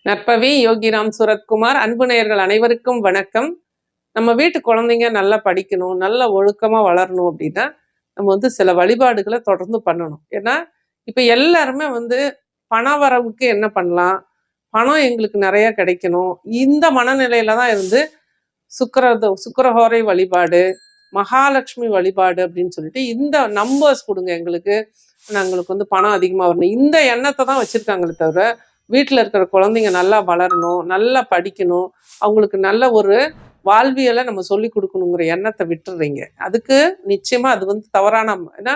நற்பவி யோகிராம் சுரத்குமார் அன்பு நேயர்கள் அனைவருக்கும் வணக்கம். நம்ம வீட்டு குழந்தைங்க நல்லா படிக்கணும், நல்ல ஒழுக்கமா வளரணும் அப்படின்னா நம்ம சில வழிபாடுகளை தொடர்ந்து பண்ணணும். ஏன்னா இப்ப எல்லாருமே பண வரவுக்கு என்ன பண்ணலாம், பணம் எங்களுக்கு நிறைய கிடைக்கணும், இந்த மனநிலையில தான் சுக்கரஹோரை வழிபாடு, மகாலட்சுமி வழிபாடு அப்படின்னு சொல்லிட்டு இந்த நம்பர்ஸ் கொடுங்க நாங்களுக்கு பணம் அதிகமாக வரணும், இந்த எண்ணத்தை தான் வச்சிருக்காங்களே தவிர வீட்டில் இருக்கிற குழந்தைங்க நல்லா வளரணும், நல்லா படிக்கணும், அவங்களுக்கு நல்ல ஒரு வாழ்வியலை நம்ம சொல்லி கொடுக்கணுங்கிற எண்ணத்தை விட்டுறீங்க. அதுக்கு நிச்சயமா அது தவறான. ஏன்னா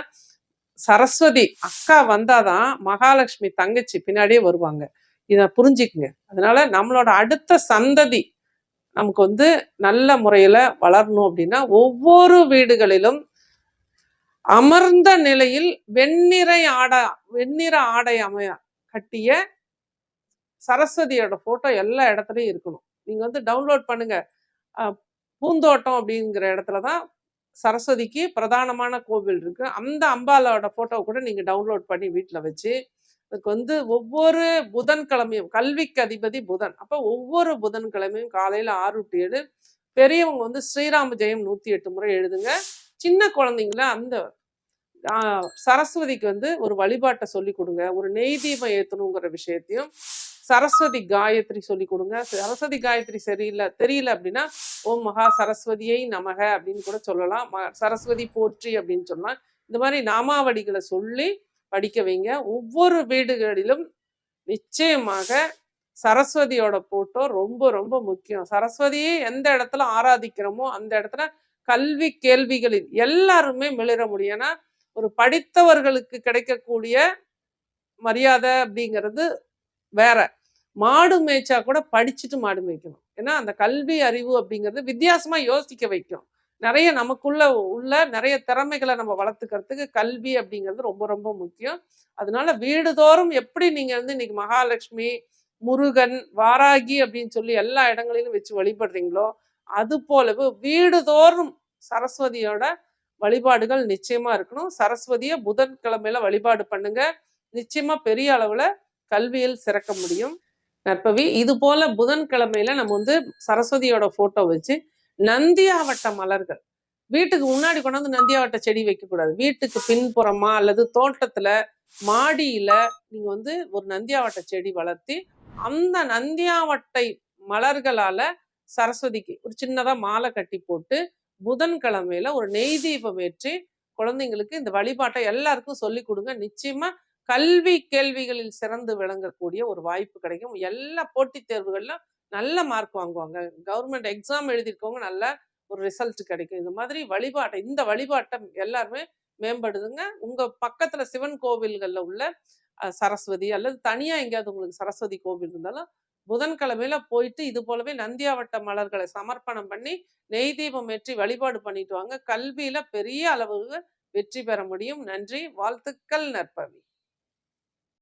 சரஸ்வதி அக்கா வந்தாதான் மகாலட்சுமி தங்கச்சி பின்னாடியே வருவாங்க. இதை புரிஞ்சுக்குங்க. அதனால நம்மளோட அடுத்த சந்ததி நமக்கு நல்ல முறையில வளரணும் அப்படின்னா ஒவ்வொரு வீடுகளிலும் அமர்ந்த நிலையில் வெண்ணிற ஆடை கட்டிய சரஸ்வதியோட போட்டோ எல்லா இடத்துலையும் இருக்கணும். நீங்க டவுன்லோட் பண்ணுங்க. பூந்தோட்டம் அப்படிங்கிற இடத்துலதான் சரஸ்வதிக்கு பிரதானமான கோவில் இருக்கு. அந்த அம்பாலோட போட்டோ கூட நீங்க டவுன்லோட் பண்ணி வீட்டில் வச்சு அதுக்கு ஒவ்வொரு புதன்கிழமையும், கல்விக்கு அதிபதி புதன், அப்போ ஒவ்வொரு புதன்கிழமையும் காலையில 6 to 7 பெரியவங்க ஸ்ரீராம ஜெயம் 108 முறை எழுதுங்க. சின்ன குழந்தைங்கள அந்த சரஸ்வதிக்கு ஒரு வழிபாட்டை சொல்லி கொடுங்க. ஒரு நெய் தீபம் ஏற்றணுங்கிற விஷயத்தையும் சரஸ்வதி காயத்ரி சொல்லி கொடுங்க. சரஸ்வதி காயத்ரி தெரியல அப்படின்னா ஓம் மகா சரஸ்வதியை நமக அப்படின்னு கூட சொல்லலாம். சரஸ்வதி போற்றி அப்படின்னு சொல்லலாம். இந்த மாதிரி நாமாவடிகளை சொல்லி படிக்க வைங்க. ஒவ்வொரு வீடுகளிலும் நிச்சயமாக சரஸ்வதியோட போட்டோ ரொம்ப ரொம்ப முக்கியம். சரஸ்வதியை எந்த இடத்துல ஆராதிக்கிறோமோ அந்த இடத்துல கல்வி கேள்விகளில் எல்லாருமே மிளிர முடியும். ஏன்னா ஒரு படித்தவர்களுக்கு கிடைக்கக்கூடிய மரியாதை அப்படிங்கிறது வேற. மாடு மேய்ச்சா கூட படிச்சுட்டு மாடு மேய்க்கணும். ஏன்னா அந்த கல்வி அறிவு அப்படிங்கிறது வித்தியாசமா யோசிக்க வைக்கும். நிறைய நமக்குள்ள நிறைய திறமைகளை நம்ம வளர்த்துக்கிறதுக்கு கல்வி அப்படிங்கிறது ரொம்ப ரொம்ப முக்கியம். அதனால வீடுதோறும் எப்படி நீங்க இன்னைக்கு மகாலட்சுமி, முருகன், வாராகி அப்படின்னு சொல்லி எல்லா இடங்களிலும் வச்சு வழிபடுறீங்களோ அது போலவே வீடுதோறும் சரஸ்வதியோட வழிபாடுகள் நிச்சயமா இருக்கணும். சரஸ்வதியை புதன்கிழமையில வழிபாடு பண்ணுங்க. நிச்சயமா பெரிய அளவுல கல்வியில் சிறக்க முடியும். நற்பவி இது போல புதன்கிழமையில நம்ம சரஸ்வதியோட போட்டோ வச்சு நந்தியாவட்ட மலர்கள் வீட்டுக்கு முன்னாடி கொண்டாந்து நந்தியாவட்ட செடி வைக்கக்கூடாது. வீட்டுக்கு பின்புறமா அல்லது தோட்டத்துல மாடியில நீங்க ஒரு நந்தியாவட்ட செடி வளர்த்தி அந்த நந்தியாவட்டை மலர்களால சரஸ்வதிக்கு ஒரு சின்னதா மாலை கட்டி போட்டு புதன்கிழமையில ஒரு நெய் தீபம் ஏற்றி குழந்தைங்களுக்கு இந்த வழிபாட்டை எல்லாருக்கும் சொல்லி கொடுங்க. நிச்சயமா கல்வி கேள்விகளில் சிறந்து விளங்கக்கூடிய ஒரு வாய்ப்பு கிடைக்கும். எல்லா போட்டித் தேர்வுகள்லாம் நல்ல மார்க் வாங்குவாங்க. கவர்மெண்ட் எக்ஸாம் எழுதியிருக்கவங்க நல்ல ஒரு ரிசல்ட் கிடைக்கும். இந்த வழிபாட்டை எல்லாருமே மேம்படுதுங்க. உங்க பக்கத்துல சிவன் கோவில்கள்ல உள்ள சரஸ்வதி அல்லது தனியா எங்கேயாவது உங்களுக்கு சரஸ்வதி கோவில் இருந்தாலும் புதன்கிழமையில போயிட்டு இது போலவே நந்தியாவட்ட மலர்களை சமர்ப்பணம் பண்ணி நெய் தீபம் ஏற்றி வழிபாடு பண்ணிட்டு வாங்க. கல்வியில பெரிய அளவுக்கு வெற்றி பெற முடியும். நன்றி, வாழ்த்துக்கள் நற்பவி.